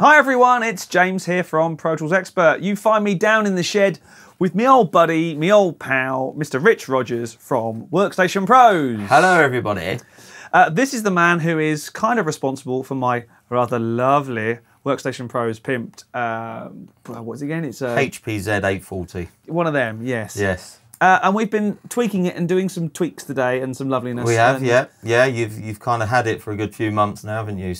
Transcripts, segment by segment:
Hi everyone, it's James here from Pro Tools Expert. You find me down in the shed with me old buddy, me old pal, Mr. Rich Rogers from Workstation Pros. Hello everybody. This is the man who is kind of responsible for my rather lovely Workstation Pros pimped, what's it again? It's HP Z840. One of them, yes. Yes. And we've been tweaking it and doing some tweaks today and some loveliness. We have, yeah. You've kind of had it for a good few months now, haven't you?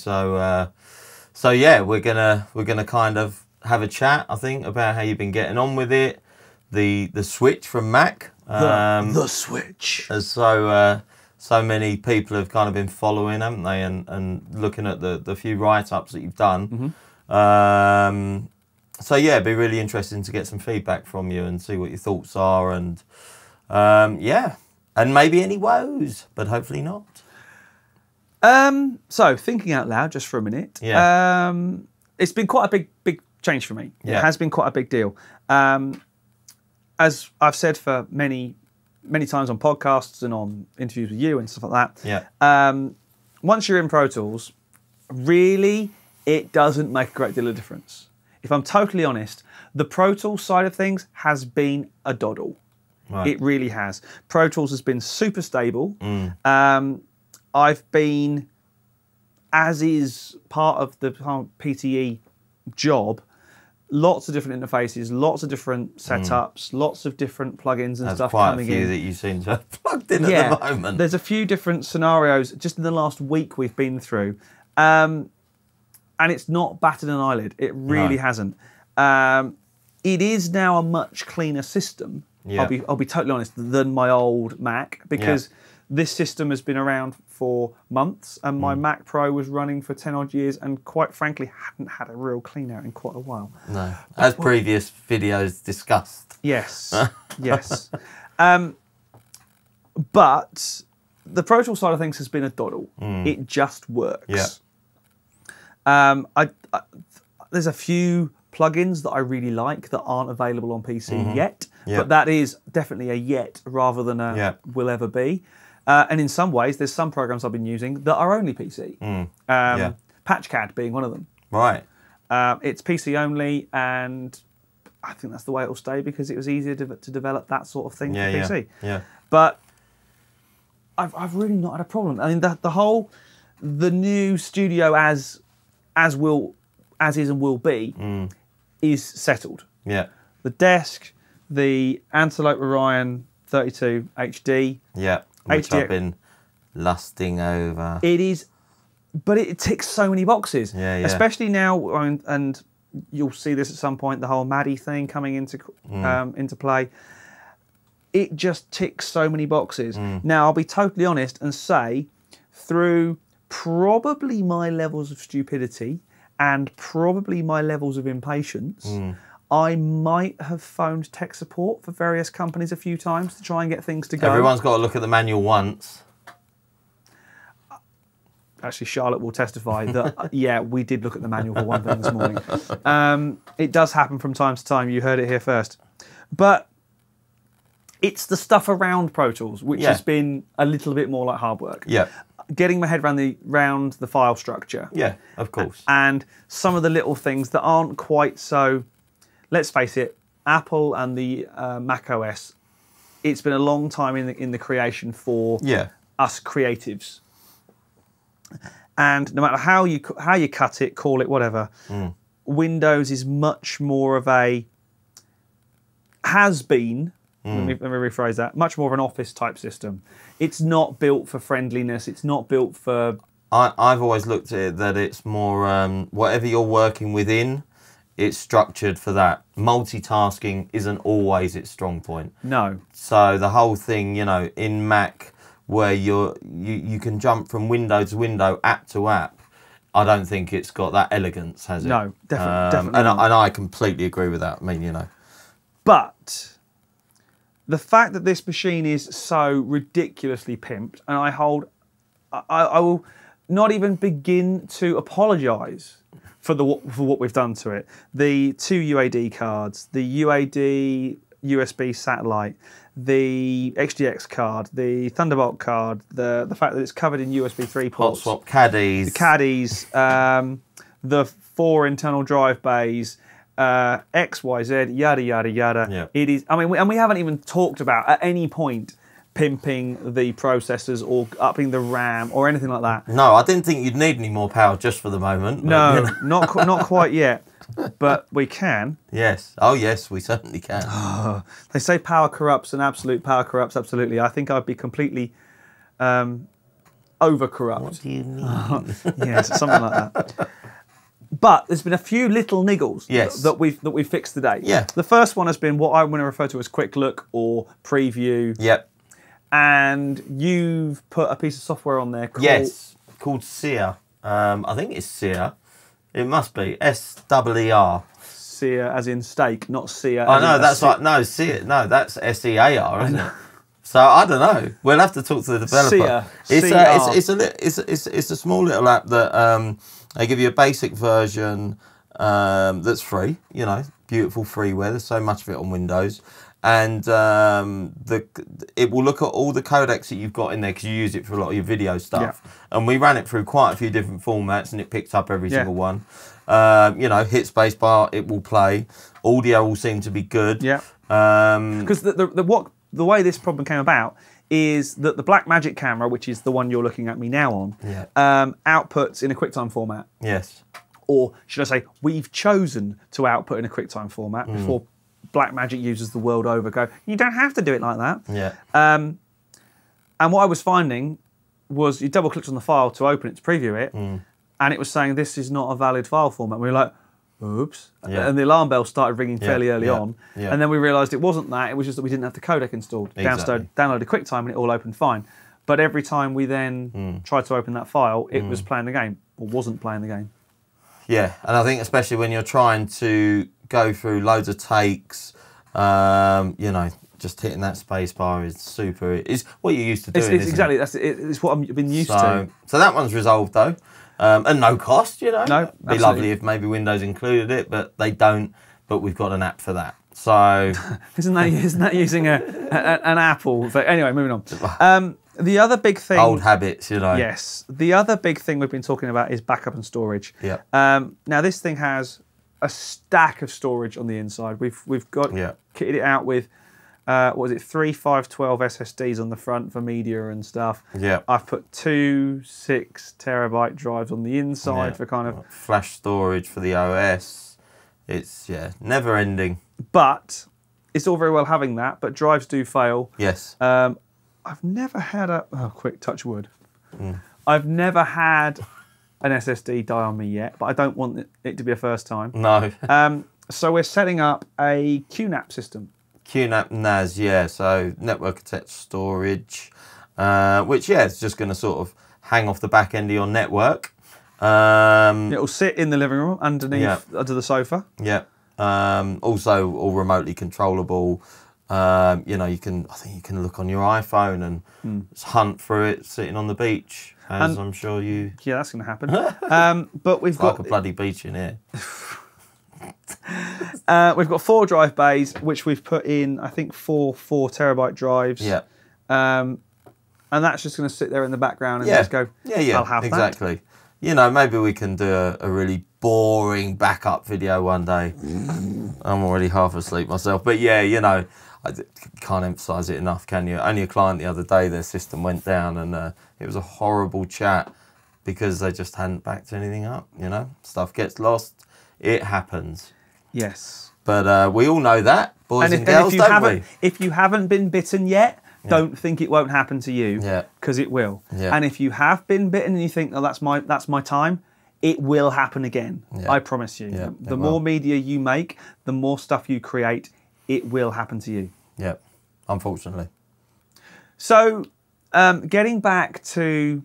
So yeah, we're gonna kind of have a chat, I think, about how you've been getting on with it. The switch from Mac. The switch. As so many people have kind of been following, haven't they? And looking at the few write-ups that you've done. Mm-hmm. So yeah, it'd be really interesting to get some feedback from you and see what your thoughts are, and yeah, and maybe any woes, but hopefully not. So thinking out loud just for a minute. Yeah. It's been quite a big change for me. Yeah. It has been quite a big deal. As I've said for many times on podcasts and on interviews with you and stuff like that. Yeah. Once you're in Pro Tools, really, it doesn't make a great deal of difference. If I'm totally honest, the Pro Tools side of things has been a doddle. Right. It really has. Pro Tools has been super stable. I've been, as is part of the PTE job, lots of different interfaces, lots of different setups, lots of different plugins and stuff coming in. There's quite a few that you seem to have plugged in at the moment. There's a few different scenarios just in the last week we've been through. And it's not batted an eyelid. It really hasn't. It is now a much cleaner system, Yeah. I'll be totally honest, than my old Mac, because this system has been around for months, and my Mac Pro was running for 10 odd years, and quite frankly hadn't had a real clean out in quite a while. No, as previous videos discussed. Yes, yes. But the Pro Tools side of things has been a doddle. It just works. Yeah. There's a few plugins that I really like that aren't available on PC yet, Yeah. but that is definitely a yet rather than a will ever be. And in some ways, there's some programs I've been using that are only PC. PatchCAD being one of them. Right. It's PC only, and I think that's the way it'll stay because it was easier to develop that sort of thing for PC. Yeah. But I've really not had a problem. I mean, the new studio as is and will be is settled. Yeah. The desk, the Antelope Orion 32 HD. Yeah. Which I've been lusting over. It is, but it ticks so many boxes. Yeah. Especially now, and you'll see this at some point, the whole MADI thing coming into play. It just ticks so many boxes. Now, I'll be totally honest and say, through probably my levels of stupidity and probably my levels of impatience, I might have phoned tech support for various companies a few times to try and get things to go. Everyone's got to look at the manual once. Actually, Charlotte will testify that, yeah, we did look at the manual for one thing this morning. It does happen from time to time. You heard it here first. But it's the stuff around Pro Tools, which has been a little bit more like hard work. Yeah. Getting my head around the file structure. Yeah, of course. And some of the little things that aren't quite so... Let's face it, Apple and the Mac OS, it's been a long time in the creation for us creatives. And no matter how you cut it, call it whatever, Windows is much more of a... has been... Let me rephrase that. Much more of an office type system. It's not built for friendliness. It's not built for... I've always looked at it that it's more whatever you're working within, it's structured for that. Multitasking isn't always its strong point. No. So the whole thing, you know, in Mac, where you can jump from window to window, app to app, I don't think it's got that elegance, has it? No, definitely and not. I completely agree with that. I mean, you know. But the fact that this machine is so ridiculously pimped, and I will not even begin to apologise for what we've done to it. The 2 UAD cards, the UAD USB satellite, the XGX card, the Thunderbolt card, the fact that it's covered in USB 3 ports. Hot swap caddies. The caddies, the 4 internal drive bays, X, Y, Z, yada yada yada. Yeah. It is. I mean, and we haven't even talked about at any point pimping the processors or upping the RAM or anything like that. No, I didn't think you'd need any more power just for the moment. But, No, you know. not quite yet, but we can. Yes. Oh, yes, we certainly can. They say power corrupts and absolute power corrupts absolutely. I think I'd be completely over corrupt. What do you mean? Yes, something like that. But there's been a few little niggles that we've fixed today. Yeah. The first one has been what I'm going to refer to as quick look or preview. Yep. And you've put a piece of software on there called SEER. I think it's SEER. It must be SEER. SEER as in steak, not SEER. Oh no, that's like no SEER. No, that's SEAR, isn't it? So I don't know. We'll have to talk to the developer. It's a small little app that they give you a basic version that's free. You know, beautiful freeware. There's so much of it on Windows. And it will look at all the codecs that you've got in there because you use it for a lot of your video stuff. Yeah. And we ran it through quite a few different formats and it picked up every single one. You know, hit spacebar, it will play. Audio will seem to be good. Yeah. Because the way this problem came about is that the Blackmagic camera, which is the one you're looking at me now on, outputs in a QuickTime format. Yes. Or should I say, we've chosen to output in a QuickTime format before Blackmagic users the world over go, you don't have to do it like that. Yeah. And what I was finding was you double clicked on the file to open it, to preview it, and it was saying this is not a valid file format. We were like, oops. Yeah. And the alarm bell started ringing fairly early on. Yeah. And then we realised it wasn't that, it was just that we didn't have the codec installed. Exactly. Downloaded QuickTime and it all opened fine. But every time we then tried to open that file, it was playing the game, or wasn't playing the game. Yeah, and I think especially when you're trying to go through loads of takes, you know, just hitting that space bar is super. It's what you're used to doing. It's exactly it's what I've been used to. So that one's resolved though, and no cost. You know, no, it'd be lovely if maybe Windows included it, but they don't. But we've got an app for that. So isn't that using an Apple? But anyway, moving on. The other big thing... Old habits, you know. Yes. The other big thing we've been talking about is backup and storage. Yeah. Now, this thing has a stack of storage on the inside. We've got kitted it out with, what was it, 3 512 SSDs on the front for media and stuff. Yeah. I've put 2 6 terabyte drives on the inside for kind of... Flash storage for the OS. It's, never ending. But it's all very well having that, but drives do fail. Yes. I've never had quick touch wood. I've never had an SSD die on me yet, but I don't want it to be a first time. No. So we're setting up a QNAP system. QNAP NAS, so network attached storage, which, it's just going to sort of hang off the back end of your network. It'll sit in the living room underneath, under the sofa. Yeah. Also, all remotely controllable. You know, I think you can look on your iPhone and hunt through it sitting on the beach, as I'm sure you... Yeah, that's going to happen. But we've got... like a bloody beach in here. We've got 4 drive bays, which we've put in, I think, 4 terabyte drives. Yeah. And that's just going to sit there in the background and just go, I'll have that. Exactly. You know, maybe we can do a really boring backup video one day. I'm already half asleep myself. But yeah, you know... I can't emphasise it enough, can you? Only a client the other day, their system went down and it was a horrible chat because they just hadn't backed anything up, you know? Stuff gets lost, it happens. Yes. But we all know that, boys and girls, don't we? If you haven't been bitten yet, don't think it won't happen to you, because it will. Yeah. And if you have been bitten and you think, oh, that's my time, it will happen again. Yeah. I promise you. Yeah, the more media you make, the more stuff you create, it will happen to you. Yeah, unfortunately. So, getting back to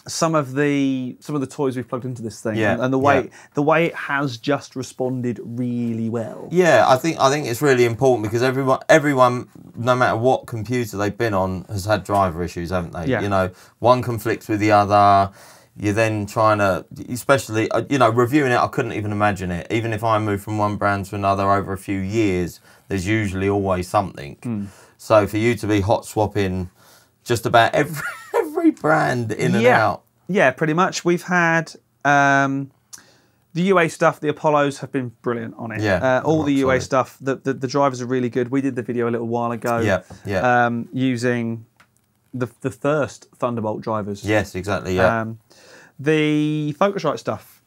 some of the toys we've plugged into this thing, and the way it has just responded really well. Yeah, I think it's really important because everyone, no matter what computer they've been on, has had driver issues, haven't they? Yeah. You know, one conflicts with the other. You're then trying to, especially, you know, reviewing it, I couldn't even imagine it. Even if I move from one brand to another over a few years, there's usually always something. So for you to be hot swapping just about every brand in and out. Yeah, pretty much. We've had The UA stuff, the Apollos have been brilliant on it. Yeah, all the UA solid. stuff, the drivers are really good. We did the video a little while ago. Using the first Thunderbolt drivers. Yes, exactly. Yeah. The Focusrite stuff.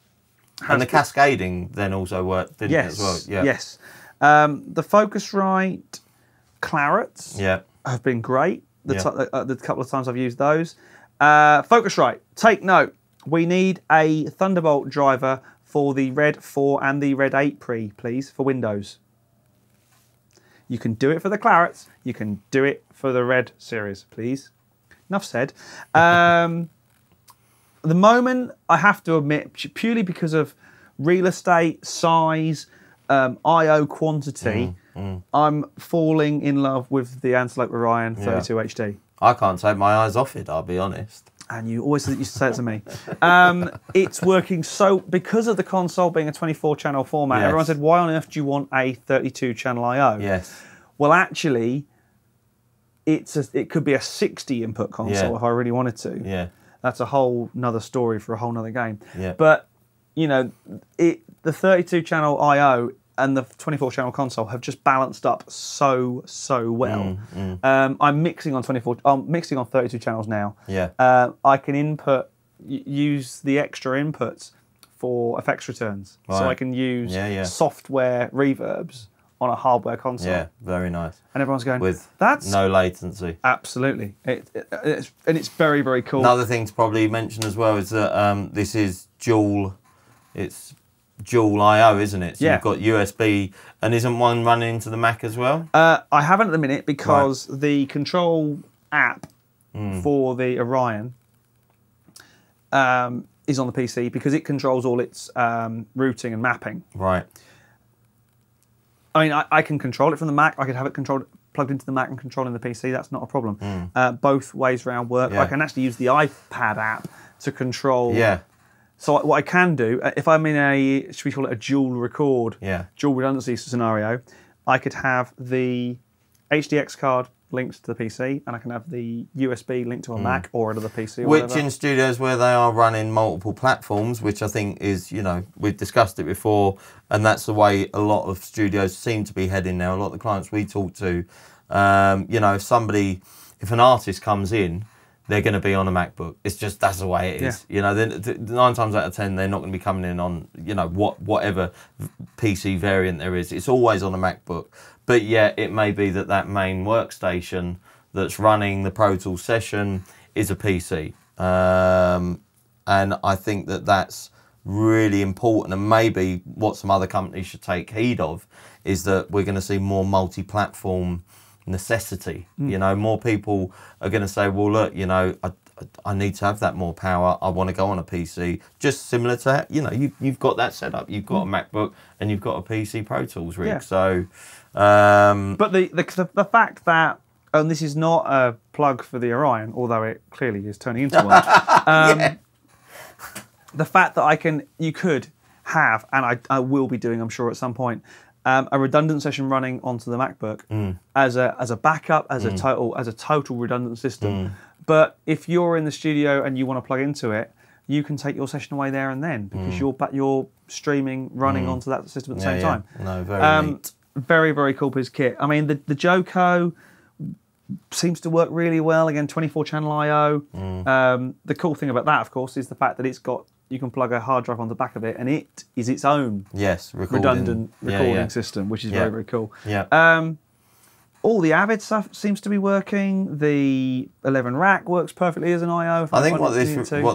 And the cascading then also worked, didn't it, as well? Yeah. Yes. The Focusrite Clarets have been great. The couple of times I've used those. Focusrite, take note. We need a Thunderbolt driver for the Red 4 and the Red 8 please, for Windows. You can do it for the Clarets. You can do it for the Red series, please. Enough said. At the moment, I have to admit, purely because of real estate, size, I/O quantity, I'm falling in love with the Antelope Orion 32 HD. I can't take my eyes off it, I'll be honest. And you always used to say it to me. It's working so, because of the console being a 24-channel format, everyone said, why on earth do you want a 32-channel I/O? Yes. Well, actually, it could be a 60-input console if I really wanted to. Yeah. That's a whole nother story for a whole nother game. Yeah. But, you know, the 32-channel I/O and the 24-channel console have just balanced up so well. I'm mixing on 32 channels now. Yeah. I can use the extra inputs for effects returns. Right. So I can use software reverbs on a hardware console. Yeah, very nice. And everyone's going, that's no latency. Absolutely. It's very, very cool. Another thing to probably mention as well is that this is dual I/O, isn't it? So you've got USB, and isn't one running into the Mac as well? I haven't at the minute because the control app for the Orion is on the PC because it controls all its routing and mapping. Right. I mean, I can control it from the Mac. I could have it plugged into the Mac and controlling the PC. That's not a problem. Both ways round work. I can actually use the iPad app to control. Yeah. So what I can do, if I'm in a, should we call it a dual record, dual redundancy scenario, I could have the HDX card linked to the PC, and I can have the USB linked to a Mac or another PC. Or which whatever. In studios where they are running multiple platforms, which I think is, you know, we've discussed it before, and that's the way a lot of studios seem to be heading now. A lot of the clients we talk to, you know, if an artist comes in, they're going to be on a MacBook. It's just, that's the way it is. You know, 9 times out of 10, they're not going to be coming in on, you know, whatever PC variant there is. It's always on a MacBook. But yeah, it may be that main workstation that's running the Pro Tools session is a PC. And I think that's really important. And maybe what some other companies should take heed of is that we're going to see more multi-platform necessity. You know, more people are going to say, well, look, you know, I need to have that more power. I want to go on a PC. Just similar to, you know, you've got that set up. You've got a MacBook and you've got a PC Pro Tools rig. So, but the fact that, and this is not a plug for the Orion, although it clearly is turning into one. The fact that you could have, and I will be doing, I'm sure at some point, a redundant session running onto the MacBook as a backup, as a total redundant system. But if you're in the studio and you want to plug into it, you can take your session away there and then because you're streaming running onto that system at the same time. No, very neat. Very, very cool piece of kit. I mean, the Joco seems to work really well. Again, 24-channel I/O. The cool thing about that, of course, is the fact that you can plug a hard drive on the back of it, and it is its own redundant recording system, which is very, very cool. All the Avid stuff seems to be working. The 11 rack works perfectly as an I/O. I think what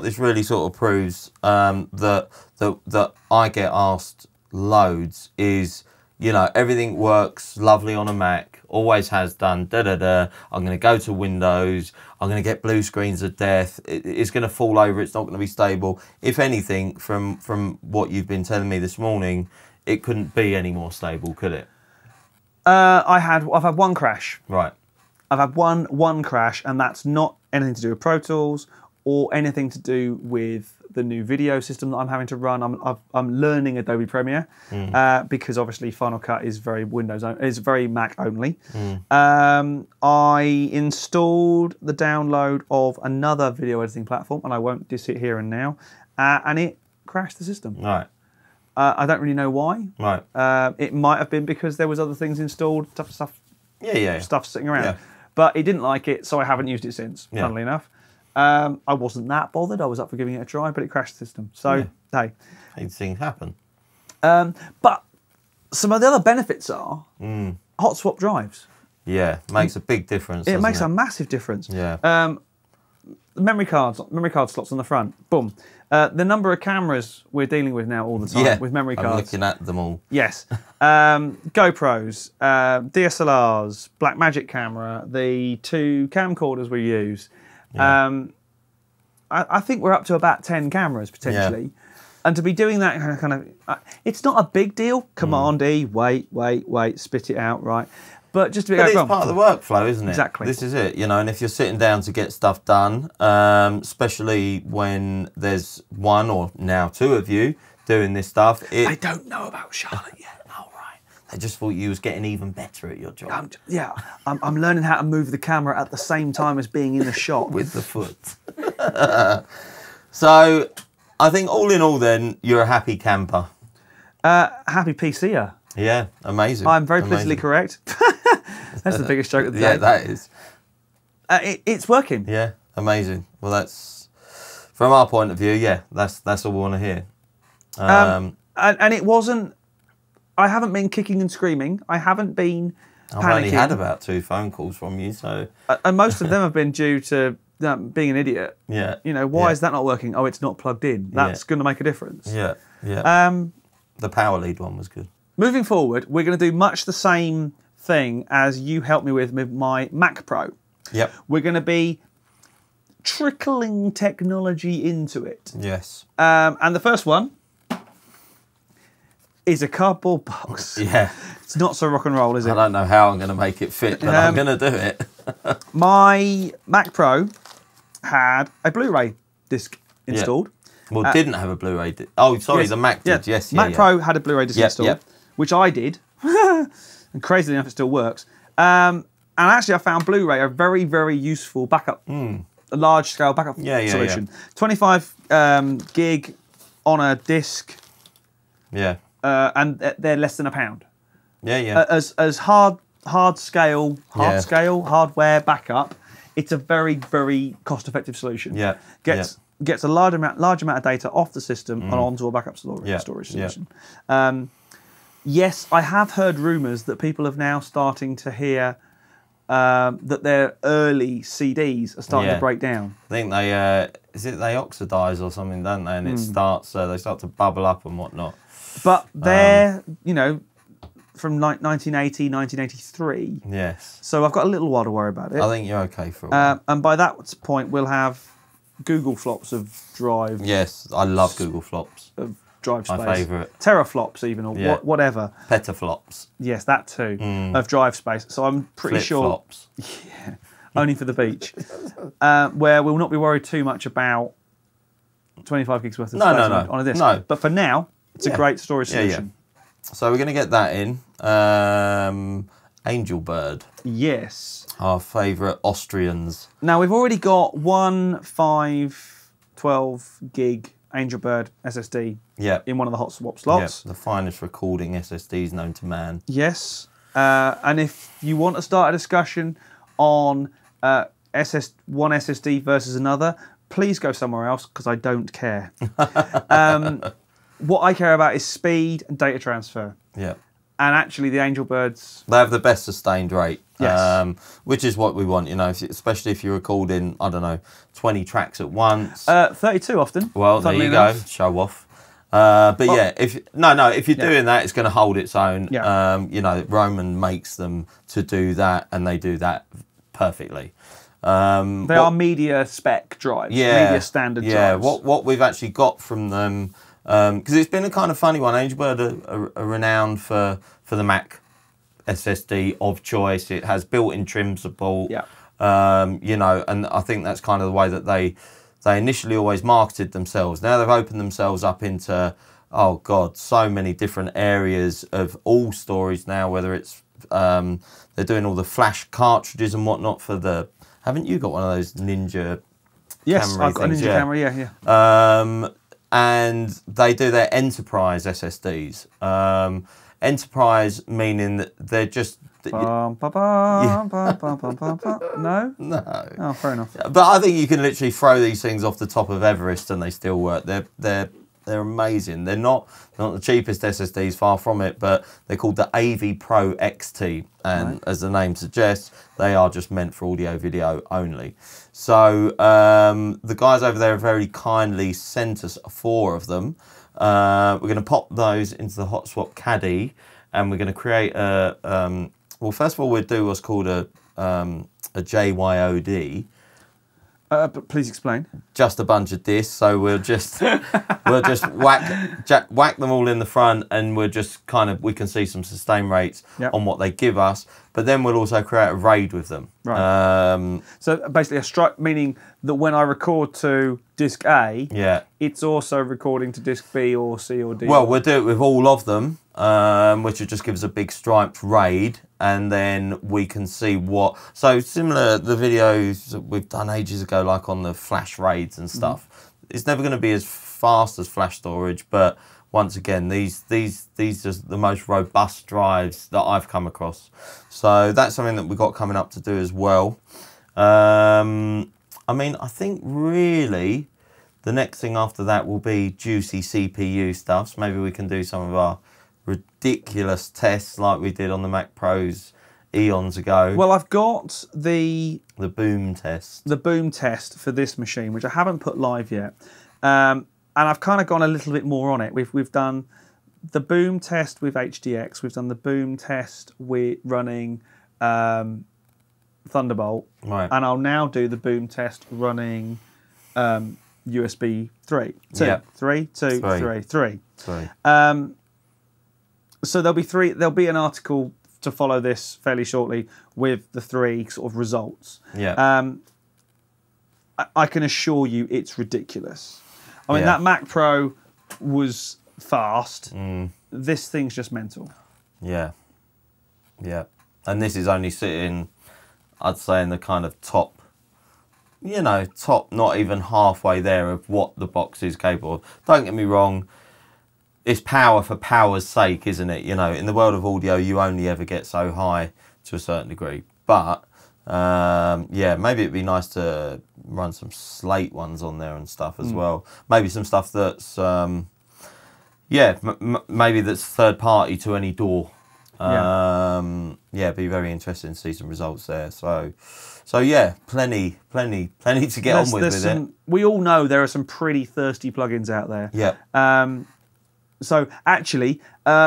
this really sort of proves that I get asked loads is, you know, everything works lovely on a Mac, always has done, I'm going to go to Windows, I'm going to get blue screens of death, it's going to fall over, it's not going to be stable. If anything, from what you've been telling me this morning, it couldn't be any more stable, could it? I've had one crash. Right. I've had one crash, and that's not anything to do with Pro Tools or anything to do with the new video system that I'm having to run. I'm learning Adobe Premiere because obviously Final Cut is very very Mac only. I installed the download of another video editing platform, and I won't sit here and now, and it crashed the system. Right. I don't really know why. Right. It might have been because there was other things installed, stuff sitting around. Yeah. But it didn't like it, so I haven't used it since, Yeah. funnily enough. I wasn't that bothered. I was up for giving it a try, but it crashed the system. So, hey. These things happen. But some of the other benefits are hot swap drives. Yeah, makes a big difference. It makes a massive difference. Yeah. Memory card slots on the front. Boom. The number of cameras we're dealing with now all the time with memory cards. I'm looking at them all. Yes. GoPros, DSLRs, Blackmagic camera, the 2 camcorders we use. Yeah. I think we're up to about 10 cameras potentially. Yeah. And to be doing that kind of, it's not a big deal. Command E, wait, spit it out, right? But just to be it's part of the workflow, isn't it? Exactly. This is it, you know, and if you're sitting down to get stuff done, especially when there's 1 or now 2 of you doing this stuff. They don't know about Charlotte yet. Oh, right. They just thought you was getting even better at your job. I'm learning how to move the camera at the same time as being in the shot. With the foot. So, I think all in all then, you're a happy camper. Happy PCer. Yeah, amazing. I'm very politically correct. That's the biggest joke of the day. Yeah, that is. It's working. Yeah, amazing. Well, that's, from our point of view, that's all we want to hear. And it wasn't, I haven't been kicking and screaming. I haven't been panicking. I've only had about 2 phone calls from you, so. And most of them have been due to being an idiot. Yeah. You know, why is that not working? Oh, it's not plugged in. That's going to make a difference. Yeah, yeah. The power lead one was good. Moving forward, we're going to do much the same thing as you helped me with my Mac Pro. Yep. We're going to be trickling technology into it. Yes. And the first one is a cardboard box. Yeah. It's not so rock and roll, is it? I don't know how I'm going to make it fit, but I'm going to do it. My Mac Pro had a Blu-ray disc installed. Well, didn't have a Blu-ray disc. Oh, sorry, the Mac did. Yes, Mac Pro had a Blu-ray disc installed, which I did. And crazily enough, it still works. And actually, I found Blu-ray a very, very useful backup, a large-scale backup solution. 25 gig on a disc. Yeah. And they're less than £1. Yeah, yeah. As hardware backup, it's a very, very cost-effective solution. Yeah. Gets a large amount of data off the system and onto a backup storage solution. Yeah. Yes, I have heard rumours that people are now starting to hear that their early CDs are starting to break down. I think they oxidise or something, don't they? And it starts, they start to bubble up and whatnot. But they're, you know, from 1980, 1983. Yes. So I've got a little while to worry about it. I think you're okay for a while. And by that point, we'll have Google flops of drive. Yes, I love Google flops. Of drive space. My favourite. Teraflops even, or whatever. Petaflops. Yes, that too, of drive space. So I'm pretty sure... Flip-flops. Yeah, only for the beach. Where we'll not be worried too much about 25 gigs worth of space on a disc. No. But for now, it's a great storage solution. So we're going to get that in. Angel Bird. Yes. Our favourite Austrians. Now, we've already got one 512 gig Angel Bird SSD in one of the hot swap slots. The finest recording SSDs known to man. Yes. And if you want to start a discussion on one SSD versus another, please go somewhere else because I don't care. What I care about is speed and data transfer. Yeah. And actually, the Angel Birds... They have the best sustained rate. Yes. Which is what we want, you know, especially if you're recording, I don't know, 20 tracks at once. 32 often. Well, there you go. Show off. If you're doing that, it's going to hold its own. Yeah. You know, Roman makes them to do that, and they do that perfectly. They are media spec drives, media standard drives. Yeah, what we've actually got from them... Because it's been a kind of funny one. Angel Bird are renowned for the Mac SSD of choice. It has built-in trim support. Yeah. You know, and I think that's kind of the way that they initially always marketed themselves. Now they've opened themselves up into, oh God, so many different areas of all storage now, whether it's, they're doing all the flash cartridges and whatnot for the, haven't you got one of those Ninja Yes, camera I've got a Ninja camera, yeah. and they do their enterprise SSDs. Enterprise meaning that they're just... No? No. Oh, fair enough. But I think you can literally throw these things off the top of Everest and they still work. They're amazing. They're not the cheapest SSDs, far from it, but they're called the AV Pro XT, and as the name suggests, they are just meant for audio video only. So the guys over there have very kindly sent us 4 of them. We're going to pop those into the Hot Swap Caddy, and we're going to create a well, first of all, we'll do what's called a JYOD. But please explain. Just a bunch of discs, so we'll just whack them all in the front, and we'll just we can see some sustain rates on what they give us. But then we'll also create a RAID with them. Right. So basically a strike, meaning that when I record to disc A, it's also recording to disc B or C or D. Well, we'll do it with all of them, which will just give us a big striped RAID, and then we can see what... So similar the videos that we've done ages ago, like on the flash RAIDs and stuff. It's never going to be as fast as flash storage, but once again, these are the most robust drives that I've come across. So that's something that we've got coming up to do as well. I mean, I think really the next thing after that will be juicy CPU stuff. So maybe we can do some of our ridiculous tests like we did on the Mac Pros eons ago. Well, I've got the boom test. The boom test for this machine, which I haven't put live yet. And I've kind of gone a little bit more on it. We've done the boom test with HDX. We've done the boom test with running Thunderbolt. Right. And I'll now do the boom test running USB 3. 2. Yep. 3, 2, 3. 3. Sorry. So there'll be an article to follow this fairly shortly with the 3 sort of results. Yeah. I can assure you it's ridiculous. I mean, that Mac Pro was fast. This thing's just mental. Yeah. Yeah. And this is only sitting, I'd say, in the kind of top, top, not even halfway there of what the box is capable of. Don't get me wrong, it's power for power's sake, isn't it? In the world of audio, you only ever get so high to a certain degree. But, yeah, maybe it'd be nice to run some Slate ones on there and stuff as well. Maybe some stuff that's, maybe that's third party to any DAW. It'd be very interesting to see some results there. So yeah, plenty to get on with it. We all know there are some pretty thirsty plugins out there. Yeah. So actually,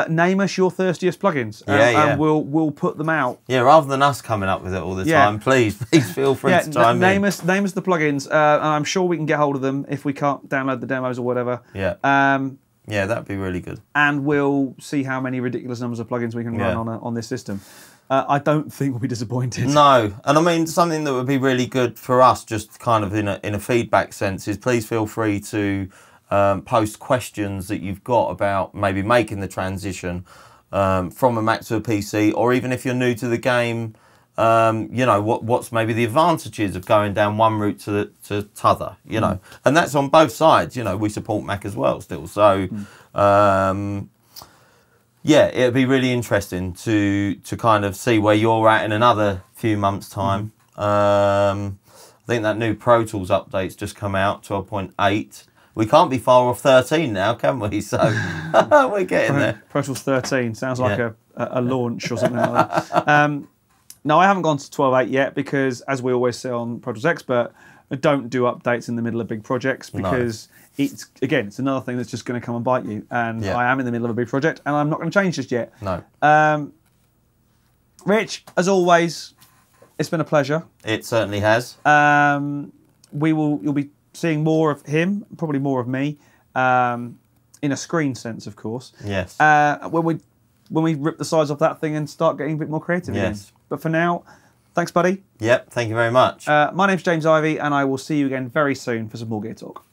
name us your thirstiest plugins, and we'll put them out. Yeah, rather than us coming up with it all the time, please feel free to chime in. Name us the plugins, and I'm sure we can get hold of them if we can't download the demos or whatever. Yeah. Yeah, that'd be really good. And we'll see how many ridiculous numbers of plugins we can run on this system. I don't think we'll be disappointed. No, and I mean something that would be really good for us, just kind of in a feedback sense, is please feel free to post questions that you've got about maybe making the transition from a Mac to a PC, or even if you're new to the game, what's maybe the advantages of going down one route to t'other, and that's on both sides. We support Mac as well still, so yeah, it'd be really interesting to kind of see where you're at in another few months' time. I think that new Pro Tools update's just come out, 12.8. We can't be far off 13 now, can we? So we're getting there. Pro Tools 13 sounds like a launch or something like that. No, I haven't gone to 12.8 yet because, as we always say on Pro Tools Expert, I don't do updates in the middle of big projects because it's another thing that's just going to come and bite you. And I am in the middle of a big project and I'm not going to change just yet. No. Rich, as always, it's been a pleasure. It certainly has. You'll be seeing more of him, probably more of me, in a screen sense, of course. Yes. When we rip the sides off that thing and start getting a bit more creative again. But for now, thanks, buddy. Yep, thank you very much. My name's James Ivey, and I will see you again very soon for some more Gear Talk.